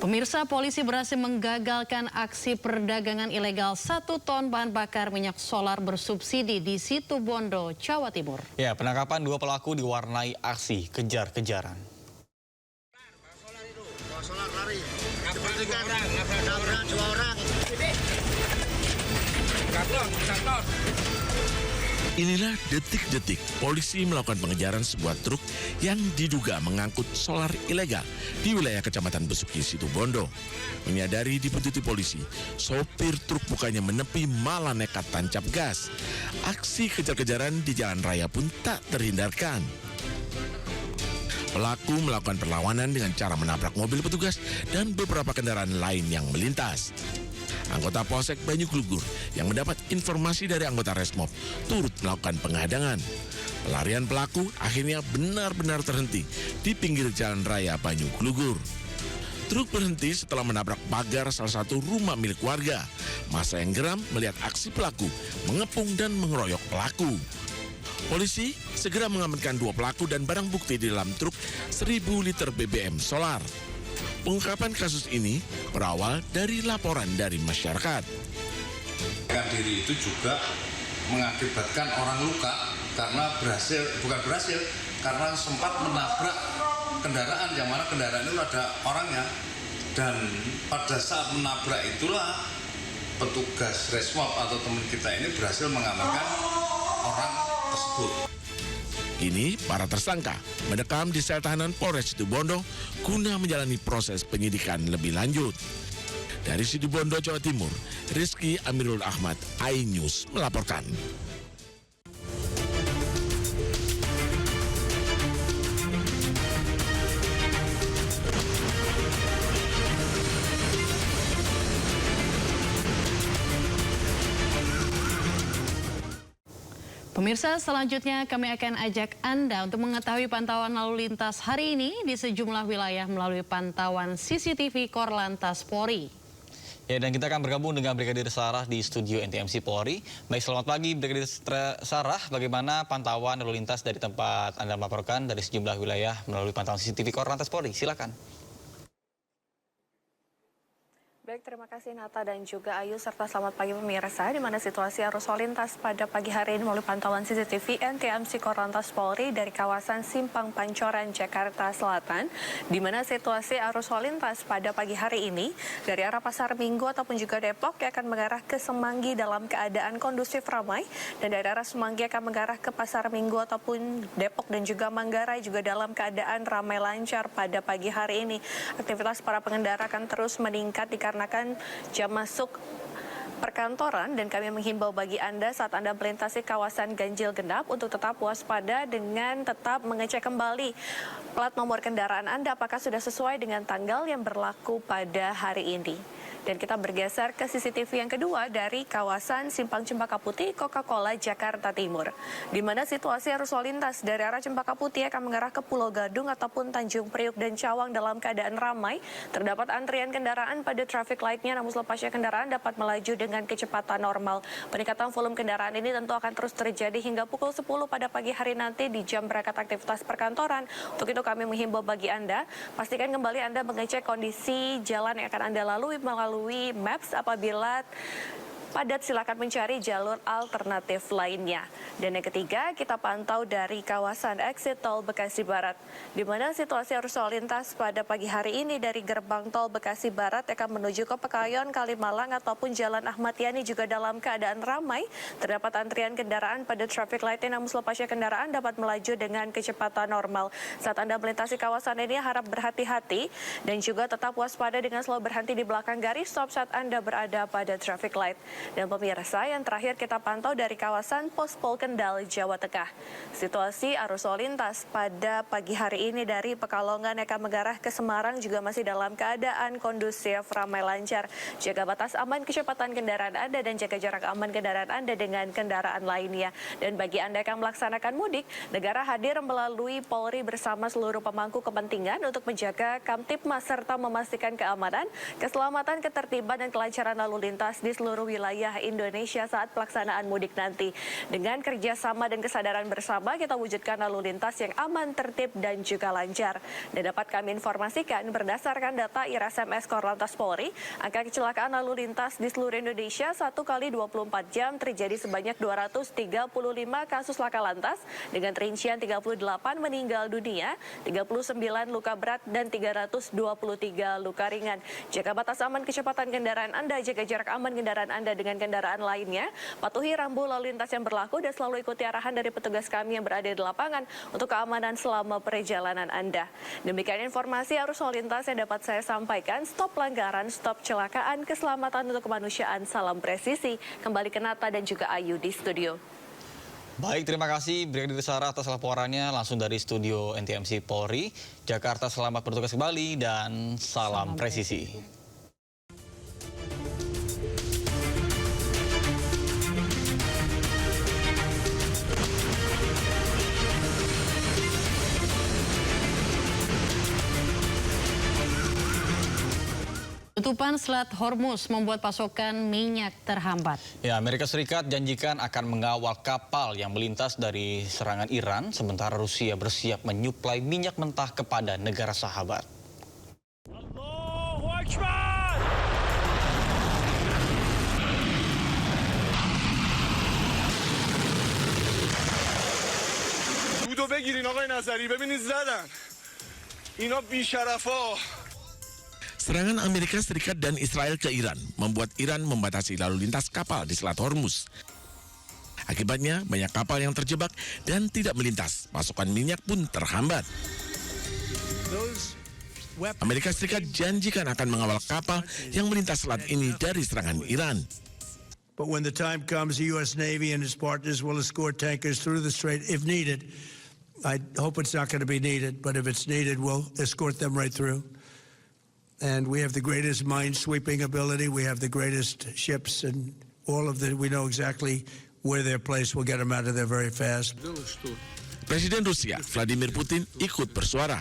Pemirsa, polisi berhasil menggagalkan aksi perdagangan ilegal 1 ton bahan bakar minyak solar bersubsidi di Situbondo, Jawa Timur. Ya, penangkapan 2 pelaku diwarnai aksi kejar-kejaran. Inilah detik-detik polisi melakukan pengejaran sebuah truk yang diduga mengangkut solar ilegal di wilayah Kecamatan Besuki, Situbondo. Menyadari dibuntuti polisi, sopir truk bukannya menepi malah nekat tancap gas. Aksi kejar-kejaran di jalan raya pun tak terhindarkan. Pelaku melakukan perlawanan dengan cara menabrak mobil petugas dan beberapa kendaraan lain yang melintas. Anggota Polsek Banyuglugur yang mendapat informasi dari anggota Resmob turut melakukan penghadangan. Pelarian pelaku akhirnya benar-benar terhenti di pinggir jalan raya Banyuglugur. Truk berhenti setelah menabrak pagar salah satu rumah milik warga. Massa yang geram melihat aksi pelaku mengepung dan mengeroyok pelaku. Polisi segera mengamankan 2 pelaku dan barang bukti di dalam truk 1.000 liter BBM solar. Pengungkapan kasus ini berawal dari laporan dari masyarakat. Diri itu juga mengakibatkan orang luka karena karena sempat menabrak kendaraan yang mana kendaraan itu ada orangnya, dan pada saat menabrak itulah petugas Resmob atau teman kita ini berhasil mengamankan orang tersebut. Kini para tersangka mendekam di sel tahanan Polres Situbondo guna menjalani proses penyidikan lebih lanjut. Dari Situbondo, Jawa Timur, Rizky Amirul Ahmad, iNews melaporkan. Pemirsa, selanjutnya kami akan ajak Anda untuk mengetahui pantauan lalu lintas hari ini di sejumlah wilayah melalui pantauan CCTV Korlantas Polri. Ya, dan kita akan bergabung dengan Brigadir Sarah di studio NTMC Polri. Baik, selamat pagi Brigadir Sarah. Bagaimana pantauan lalu lintas dari tempat Anda melaporkan dari sejumlah wilayah melalui pantauan CCTV Korlantas Polri? Silakan. Baik, terima kasih Nata dan juga Ayu, serta selamat pagi pemirsa, di mana situasi arus lalu lintas pada pagi hari ini melalui pantauan CCTV NTMC Korlantas Polri dari kawasan Simpang Pancoran, Jakarta Selatan, di mana situasi arus lalu lintas pada pagi hari ini dari arah Pasar Minggu ataupun juga Depok yang akan mengarah ke Semanggi dalam keadaan kondusif ramai, dan dari arah Semanggi akan mengarah ke Pasar Minggu ataupun Depok dan juga Manggarai juga dalam keadaan ramai lancar pada pagi hari ini. Aktivitas para pengendara akan terus meningkat dikarenakan jam masuk perkantoran, dan kami menghimbau bagi Anda saat Anda melintasi kawasan ganjil genap untuk tetap waspada dengan tetap mengecek kembali plat nomor kendaraan Anda apakah sudah sesuai dengan tanggal yang berlaku pada hari ini. Dan kita bergeser ke CCTV yang kedua dari kawasan Simpang Cempaka Putih, Coca-Cola, Jakarta Timur, di mana situasi arus lalu lintas dari arah Cempaka Putih akan mengarah ke Pulau Gadung ataupun Tanjung Priuk dan Cawang dalam keadaan ramai. Terdapat antrian kendaraan pada traffic light-nya, namun selepasnya kendaraan dapat melaju dengan kecepatan normal. Peningkatan volume kendaraan ini tentu akan terus terjadi hingga pukul 10 pada pagi hari nanti di jam berangkat aktivitas perkantoran. Untuk itu kami menghimbau bagi Anda, pastikan kembali Anda mengecek kondisi jalan yang akan Anda lalui melalui Maps. Apabila padat, silakan mencari jalur alternatif lainnya. Dan yang ketiga, kita pantau dari kawasan exit tol Bekasi Barat, di mana situasi arus lalu lintas pada pagi hari ini dari gerbang tol Bekasi Barat akan menuju ke Pekayon, Kalimalang ataupun Jalan Ahmad Yani juga dalam keadaan ramai. Terdapat antrian kendaraan pada traffic light-nya, namun selepasnya kendaraan dapat melaju dengan kecepatan normal. Saat Anda melintasi kawasan ini, harap berhati-hati dan juga tetap waspada dengan selalu berhenti di belakang garis stop saat Anda berada pada traffic light. Dan pemirsa, yang terakhir kita pantau dari kawasan Pospol Kendal, Jawa Tengah. Situasi arus lalu lintas pada pagi hari ini dari Pekalongan yang akan mengarah ke Semarang juga masih dalam keadaan kondusif, ramai lancar. Jaga batas aman kecepatan kendaraan Anda dan jaga jarak aman kendaraan Anda dengan kendaraan lainnya. Dan bagi Anda yang akan melaksanakan mudik, negara hadir melalui Polri bersama seluruh pemangku kepentingan untuk menjaga Kamtipmas serta memastikan keamanan, keselamatan, ketertiban, dan kelancaran lalu lintas di seluruh wilayah wilayah Indonesia saat pelaksanaan mudik nanti. Dengan kerjasama dan kesadaran bersama, kita wujudkan lalu lintas yang aman, tertib, dan juga lancar. Dan dapat kami informasikan berdasarkan data IRSMS Korlantas Polri, angka kecelakaan lalu lintas di seluruh Indonesia 1 kali 24 jam terjadi sebanyak 235 kasus laka lantas dengan rincian 38 meninggal dunia, 39 luka berat, dan 323 luka ringan. Jaga batas aman kecepatan kendaraan Anda, jaga jarak aman kendaraan Anda dengan kendaraan lainnya, patuhi rambu lalu lintas yang berlaku, dan selalu ikuti arahan dari petugas kami yang berada di lapangan untuk keamanan selama perjalanan Anda. Demikian informasi arus lalu lintas yang dapat saya sampaikan. Stop pelanggaran, stop kecelakaan, keselamatan untuk kemanusiaan, salam presisi. Kembali ke Nata dan juga Ayu di studio. Baik, terima kasih Brigadir Sarah atas laporannya langsung dari studio NTMC Polri, Jakarta. Selamat bertugas kembali dan salam presisi. Tutupan Selat Hormuz membuat pasokan minyak terhambat. Ya, Amerika Serikat janjikan akan mengawal kapal yang melintas dari serangan Iran, sementara Rusia bersiap menyuplai minyak mentah kepada negara sahabat. Allahu Akbar! Budو بگیرین آقای نظری ببینید زدن اینا بی‌شرفا. Serangan Amerika Serikat dan Israel ke Iran membuat Iran membatasi lalu lintas kapal di Selat Hormuz. Akibatnya, banyak kapal yang terjebak dan tidak melintas. Pasokan minyak pun terhambat. Amerika Serikat janjikan akan mengawal kapal yang melintas selat ini dari serangan Iran. But when the time comes, the U.S. Navy and its partners will escort tankers through the strait if needed. I hope it's not going to be needed, but if it's needed, we'll escort them right through. And we have the greatest mine-sweeping ability. We have the greatest ships, and all of the. We know exactly where they're placed. We'll get them out of there very fast. Presiden Rusia Vladimir Putin ikut bersuara.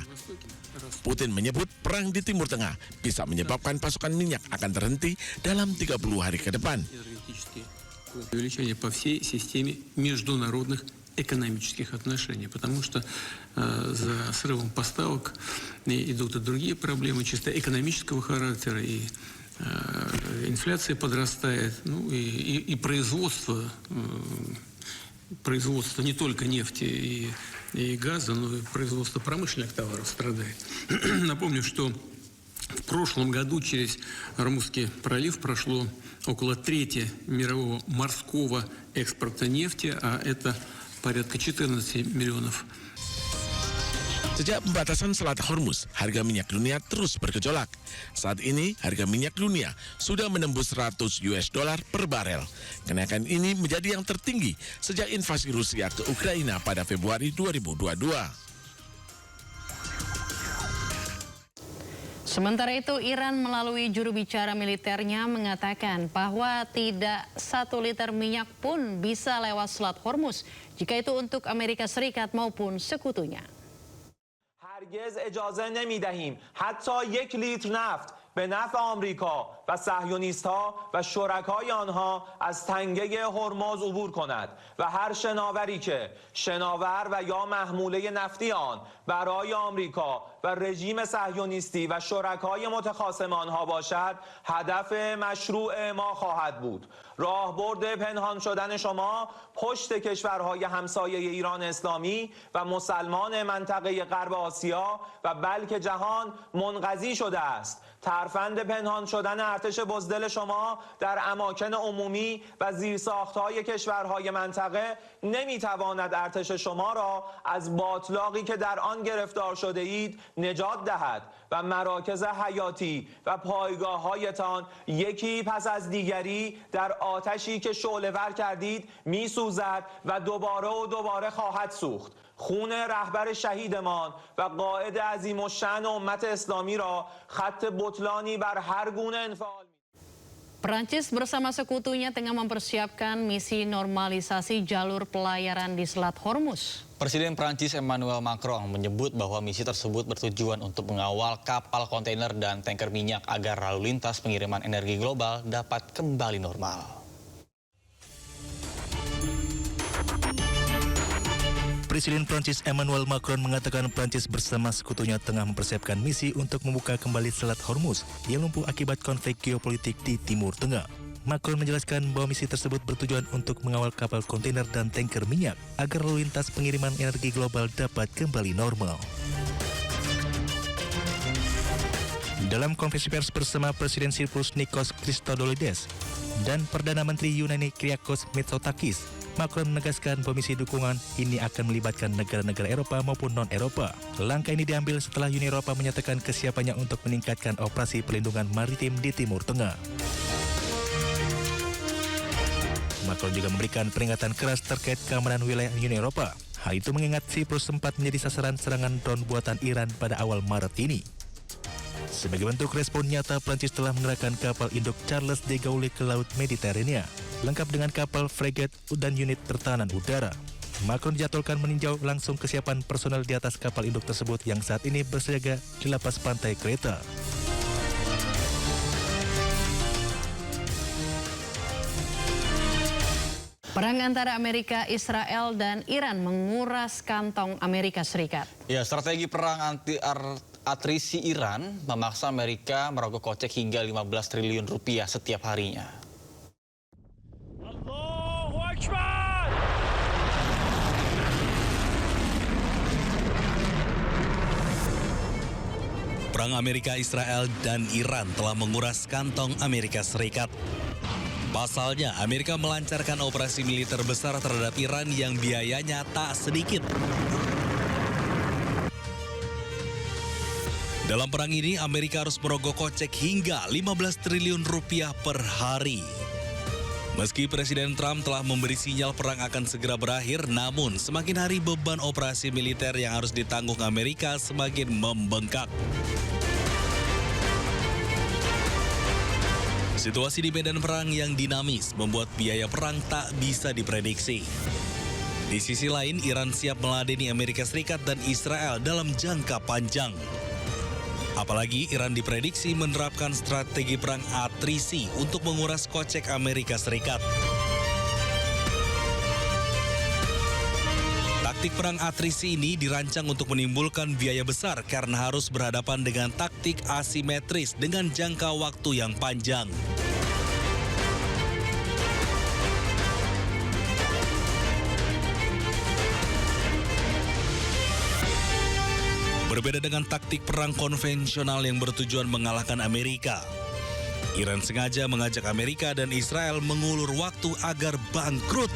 Putin menyebut perang di Timur Tengah bisa menyebabkan pasokan minyak akan terhenti dalam 30 hari ke depan. Увеличение по всей системе международных экономических отношений, потому что за срывом поставок идут и другие проблемы чисто экономического характера, и инфляция подрастает, ну и производство не только нефти и газа, но и производство промышленных товаров страдает. Напомню, что в прошлом году через Ормузский пролив прошло около трети мирового морского экспорта нефти, а это порядка 14 миллионов. Sejak pembatasan Selat Hormuz, harga minyak dunia terus bergejolak. Saat ini, harga minyak dunia sudah menembus $100 per barel. Kenaikan ini menjadi yang tertinggi sejak invasi Rusia ke Ukraina pada Februari 2022. Sementara itu, Iran melalui juru bicara militernya mengatakan bahwa tidak 1 liter minyak pun bisa lewat Selat Hormuz, jika itu untuk Amerika Serikat maupun sekutunya. هرگز اجازه نمی‌دهیم حتی 1 لیتر نفت به نفع آمریکا و صهیونیست‌ها و شرکای آنها از تنگه هرمز عبور کند و هر شناوری که شناور و یا محموله نفتی آن برای آمریکا و رژیم صهیونیستی و شرکای متخاصم آنها باشد هدف مشروع ما خواهد بود. راهبرد پنهان شدن شما پشت کشورهای همسایه ایران اسلامی و مسلمان منطقه غرب آسیا و بلکه جهان منقضی شده است. ترفند پنهان شدن ارتش بزدل شما در اماکن عمومی و زیرساخت‌های کشورهای منطقه نمیتواند ارتش شما را از باطلاقی که در آن گرفتار شده اید نجات دهد و مراکز حیاتی و پایگاه‌هایتان یکی پس از دیگری در آتشی که شعله‌ور کردید میسوزد و دوباره خواهد سوخت. خون رهبر شهیدمان و قائد عظیم الشأن امت اسلامی را خط بطلانی بر هر گونه انفعال. Perancis bersama sekutunya tengah mempersiapkan misi normalisasi jalur pelayaran di Selat Hormuz. Presiden Prancis Emmanuel Macron menyebut bahwa misi tersebut bertujuan untuk mengawal kapal kontainer dan tanker minyak agar lalu lintas pengiriman energi global dapat kembali normal. Presiden Prancis Emmanuel Macron mengatakan Prancis bersama sekutunya tengah mempersiapkan misi untuk membuka kembali Selat Hormuz yang lumpuh akibat konflik geopolitik di Timur Tengah. Macron menjelaskan bahwa misi tersebut bertujuan untuk mengawal kapal kontainer dan tanker minyak agar lalu lintas pengiriman energi global dapat kembali normal. Dalam konferensi pers bersama Presiden Cyprus Nikos Christodoulides dan Perdana Menteri Yunani Kyriakos Mitsotakis, Macron menegaskan bahwa misi dukungan ini akan melibatkan negara-negara Eropa maupun non-Eropa. Langkah ini diambil setelah Uni Eropa menyatakan kesiapannya untuk meningkatkan operasi perlindungan maritim di Timur Tengah. Macron juga memberikan peringatan keras terkait keamanan wilayah Uni Eropa. Hal itu mengingat Cyprus sempat menjadi sasaran serangan drone buatan Iran pada awal Maret ini. Sebagai bentuk respon nyata, Prancis telah mengerahkan kapal induk Charles de Gaulle ke Laut Mediterania, lengkap dengan kapal fregat dan unit pertahanan udara. Macron dijadwalkan meninjau langsung kesiapan personel di atas kapal induk tersebut yang saat ini bersiaga di lapas pantai Kreta. Perang antara Amerika, Israel, dan Iran menguras kantong Amerika Serikat. Ya, strategi perang atrisi Iran memaksa Amerika merogoh kocek hingga 15 triliun rupiah setiap harinya. Allahu Akbar! Perang Amerika, Israel, dan Iran telah menguras kantong Amerika Serikat. Pasalnya, Amerika melancarkan operasi militer besar terhadap Iran yang biayanya tak sedikit. Dalam perang ini, Amerika harus merogoh kocek hingga 15 triliun rupiah per hari. Meski Presiden Trump telah memberi sinyal perang akan segera berakhir, namun semakin hari beban operasi militer yang harus ditanggung Amerika semakin membengkak. Situasi di medan perang yang dinamis membuat biaya perang tak bisa diprediksi. Di sisi lain, Iran siap meladeni Amerika Serikat dan Israel dalam jangka panjang. Apalagi Iran diprediksi menerapkan strategi perang atrisi untuk menguras kocek Amerika Serikat. Taktik perang atrisi ini dirancang untuk menimbulkan biaya besar karena harus berhadapan dengan taktik asimetris dengan jangka waktu yang panjang. Berbeda dengan taktik perang konvensional yang bertujuan mengalahkan Amerika, Iran sengaja mengajak Amerika dan Israel mengulur waktu agar bangkrut.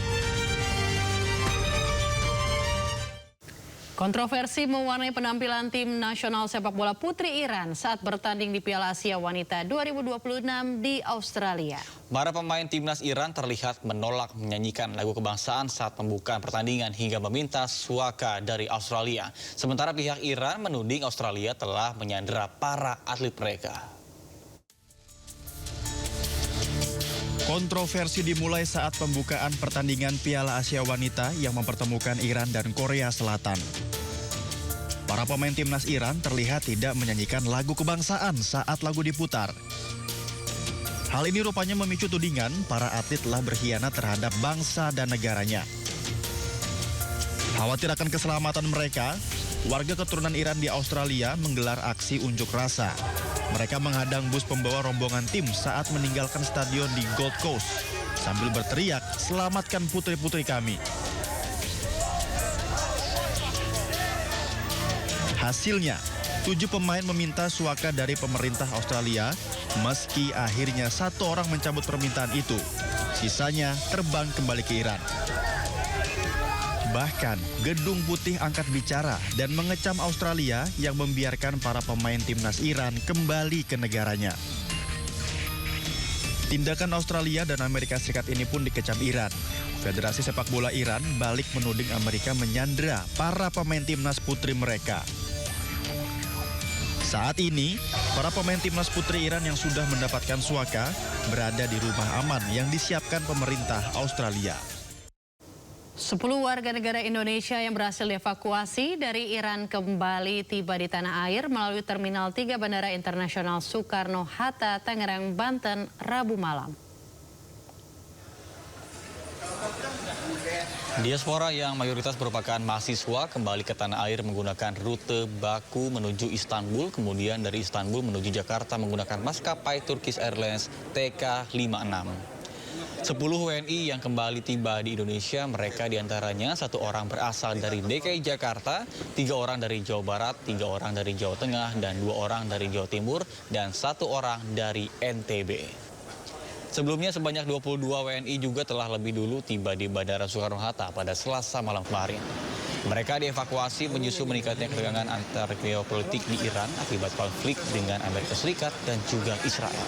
Kontroversi mewarnai penampilan tim nasional sepak bola putri Iran saat bertanding di Piala Asia Wanita 2026 di Australia. Para pemain timnas Iran terlihat menolak menyanyikan lagu kebangsaan saat pembukaan pertandingan hingga meminta suaka dari Australia. Sementara pihak Iran menuding Australia telah menyandera para atlet mereka. Kontroversi dimulai saat pembukaan pertandingan Piala Asia Wanita yang mempertemukan Iran dan Korea Selatan. Para pemain timnas Iran terlihat tidak menyanyikan lagu kebangsaan saat lagu diputar. Hal ini rupanya memicu tudingan para atlet telah berkhianat terhadap bangsa dan negaranya. Khawatir akan keselamatan mereka, warga keturunan Iran di Australia menggelar aksi unjuk rasa. Mereka menghadang bus pembawa rombongan tim saat meninggalkan stadion di Gold Coast sambil berteriak, "Selamatkan putri-putri kami." Hasilnya, 7 pemain meminta suaka dari pemerintah Australia, meski akhirnya 1 orang mencabut permintaan itu. Sisanya terbang kembali ke Iran. Bahkan, Gedung Putih angkat bicara dan mengecam Australia yang membiarkan para pemain timnas Iran kembali ke negaranya. Tindakan Australia dan Amerika Serikat ini pun dikecam Iran. Federasi Sepak Bola Iran balik menuding Amerika menyandera para pemain timnas putri mereka. Saat ini, para pemain timnas putri Iran yang sudah mendapatkan suaka berada di rumah aman yang disiapkan pemerintah Australia. 10 warga negara Indonesia yang berhasil dievakuasi dari Iran kembali tiba di tanah air melalui Terminal 3 Bandara Internasional Soekarno-Hatta, Tangerang, Banten, Rabu malam. Diaspora yang mayoritas merupakan mahasiswa kembali ke tanah air menggunakan rute Baku menuju Istanbul, kemudian dari Istanbul menuju Jakarta menggunakan maskapai Turkish Airlines TK56. 10 WNI yang kembali tiba di Indonesia, mereka diantaranya 1 orang berasal dari DKI Jakarta, 3 orang dari Jawa Barat, 3 orang dari Jawa Tengah, dan 2 orang dari Jawa Timur, dan 1 orang dari NTB. Sebelumnya sebanyak 22 WNI juga telah lebih dulu tiba di Bandara Soekarno-Hatta pada Selasa malam kemarin. Mereka dievakuasi menyusul meningkatnya ketegangan antar geopolitik di Iran akibat konflik dengan Amerika Serikat dan juga Israel.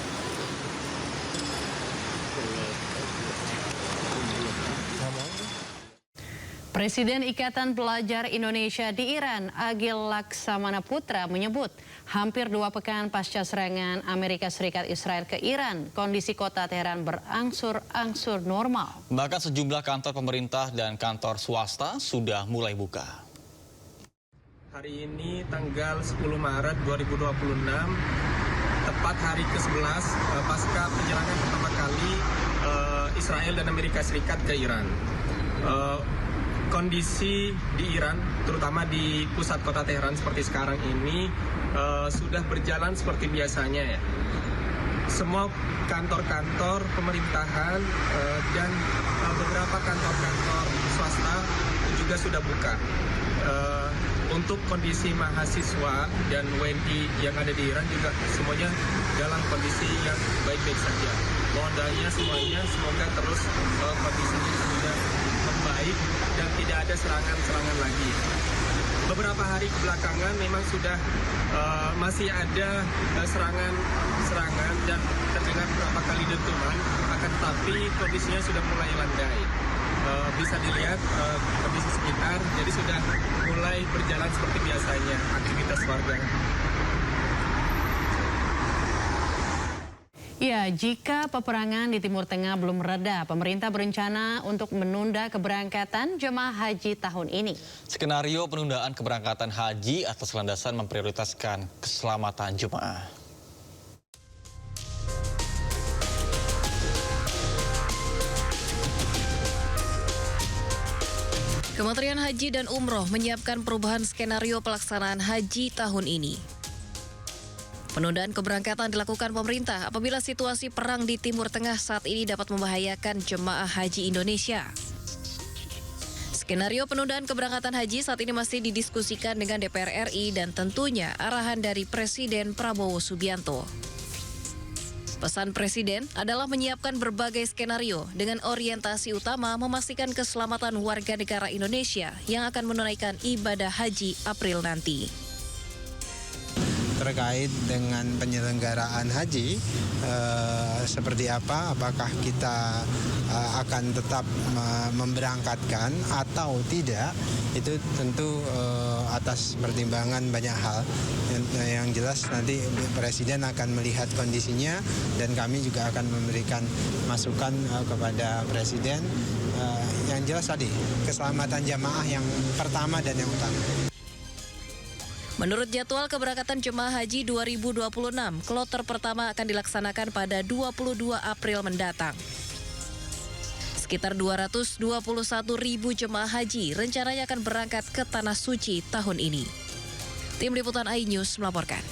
Presiden Ikatan Pelajar Indonesia di Iran, Agil Laksamana Putra, menyebut hampir 2 pekan pasca serangan Amerika Serikat Israel ke Iran, kondisi kota Teheran berangsur-angsur normal. Bahkan sejumlah kantor pemerintah dan kantor swasta sudah mulai buka. Hari ini tanggal 10 Maret 2026, tepat hari ke-11 pasca penyerangan pertama kali Israel dan Amerika Serikat ke Iran. Kondisi di Iran, terutama di pusat kota Teheran seperti sekarang ini, sudah berjalan seperti biasanya ya. Semua kantor-kantor pemerintahan dan beberapa kantor-kantor swasta juga sudah buka. Untuk kondisi mahasiswa dan WNI yang ada di Iran juga semuanya dalam kondisi yang baik-baik saja. Mohon doanya semuanya, semoga terus kondisinya sudah membaik dan tidak ada serangan-serangan lagi. Beberapa hari kebelakangan memang sudah masih ada serangan dan terdengar beberapa kali dentuman, akan tetapi kondisinya sudah mulai landai. Bisa dilihat kondisi sekitar, jadi sudah mulai berjalan seperti biasanya aktivitas warga. Ya, jika peperangan di Timur Tengah belum reda, pemerintah berencana untuk menunda keberangkatan jemaah haji tahun ini. Skenario penundaan keberangkatan haji atas landasan memprioritaskan keselamatan jemaah. Kementerian Haji dan Umroh menyiapkan perubahan skenario pelaksanaan haji tahun ini. Penundaan keberangkatan dilakukan pemerintah apabila situasi perang di Timur Tengah saat ini dapat membahayakan jemaah haji Indonesia. Skenario penundaan keberangkatan haji saat ini masih didiskusikan dengan DPR RI dan tentunya arahan dari Presiden Prabowo Subianto. Pesan Presiden adalah menyiapkan berbagai skenario dengan orientasi utama memastikan keselamatan warga negara Indonesia yang akan menunaikan ibadah haji April nanti. Terkait dengan penyelenggaraan haji, seperti apa, apakah kita akan tetap memberangkatkan atau tidak, itu tentu atas pertimbangan banyak hal. Yang jelas nanti Presiden akan melihat kondisinya dan kami juga akan memberikan masukan kepada Presiden. Yang jelas tadi, keselamatan jamaah yang pertama dan yang utama. Menurut jadwal keberangkatan jemaah haji 2026, kloter pertama akan dilaksanakan pada 22 April mendatang. Sekitar 221.000 jemaah haji rencananya akan berangkat ke Tanah Suci tahun ini. Tim Liputan iNews melaporkan.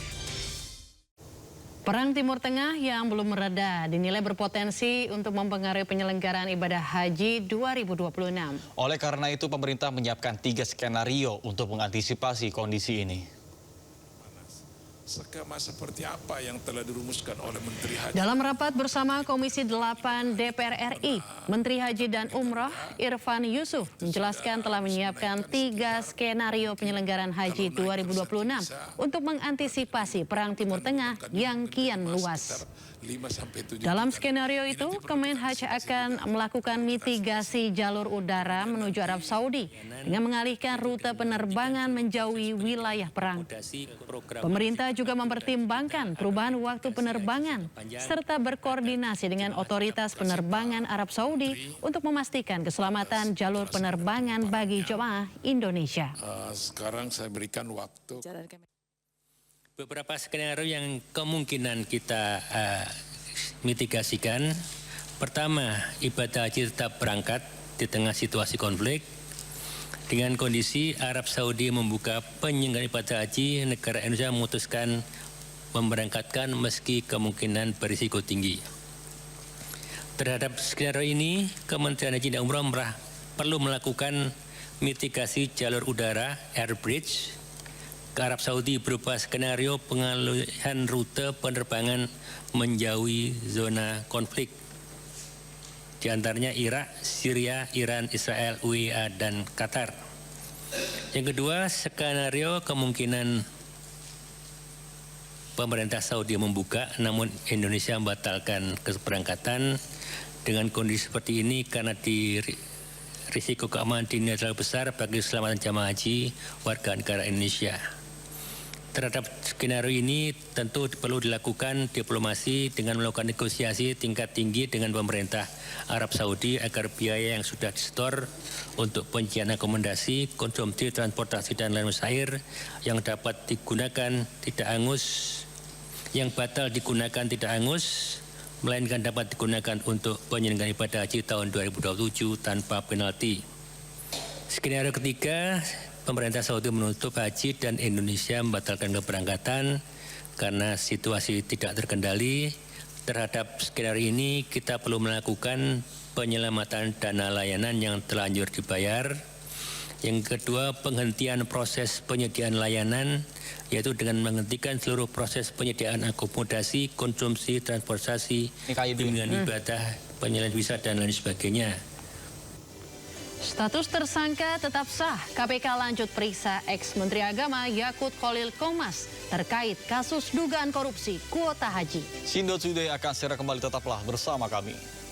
Perang Timur Tengah yang belum mereda dinilai berpotensi untuk mempengaruhi penyelenggaraan ibadah haji 2026. Oleh karena itu, pemerintah menyiapkan 3 skenario untuk mengantisipasi kondisi ini. Skema seperti apa yang telah dirumuskan oleh Menteri Haji? Dalam rapat bersama Komisi 8 DPR RI, Menteri Haji dan Umroh Irfan Yusuf menjelaskan telah menyiapkan 3 skenario penyelenggaraan haji 2026 untuk mengantisipasi perang Timur Tengah yang kian meluas. Dalam skenario itu, Kemenhaj akan melakukan mitigasi jalur udara menuju Arab Saudi dengan mengalihkan rute penerbangan menjauhi wilayah perang. Pemerintah juga mempertimbangkan perubahan waktu penerbangan serta berkoordinasi dengan otoritas penerbangan Arab Saudi untuk memastikan keselamatan jalur penerbangan bagi jemaah Indonesia. Sekarang saya berikan waktu. Beberapa skenario yang kemungkinan kita mitigasikan. Pertama, ibadah haji tetap berangkat di tengah situasi konflik. Dengan kondisi Arab Saudi membuka penyelenggaraan ibadah haji, negara Indonesia memutuskan memberangkatkan meski kemungkinan berisiko tinggi. Terhadap skenario ini, Kementerian Haji dan Umrah perlu melakukan mitigasi jalur udara (air bridge) ke Arab Saudi berupa skenario pengalihan rute penerbangan menjauhi zona konflik, di antaranya Irak, Syria, Iran, Israel, UEA, dan Qatar. Yang kedua, skenario kemungkinan pemerintah Saudi membuka, namun Indonesia membatalkan keberangkatan. Dengan kondisi seperti ini, karena risiko keamanan dunia terlalu besar bagi keselamatan jamaah haji warga negara Indonesia. Terhadap skenario ini tentu perlu dilakukan diplomasi dengan melakukan negosiasi tingkat tinggi dengan pemerintah Arab Saudi agar biaya yang sudah disetor untuk penyediaan akomodasi, konsumsi, transportasi dan lain air yang dapat digunakan tidak hangus, yang batal digunakan tidak hangus, melainkan dapat digunakan untuk penyelenggaraan ibadah haji tahun 2027 tanpa penalti. Skenario ketiga, pemerintah Saudi menutup haji dan Indonesia membatalkan keberangkatan karena situasi tidak terkendali. Terhadap skenario ini, kita perlu melakukan penyelamatan dana layanan yang terlanjur dibayar. Yang kedua, penghentian proses penyediaan layanan, yaitu dengan menghentikan seluruh proses penyediaan akomodasi, konsumsi, transportasi, bimbingan ibadah, penyelenggaraan visa, dan lain sebagainya. Status tersangka tetap sah. KPK lanjut periksa ex-Menteri Agama Yakut Khalil Qomas terkait kasus dugaan korupsi kuota haji. Sindo Today akan segera kembali, tetaplah bersama kami.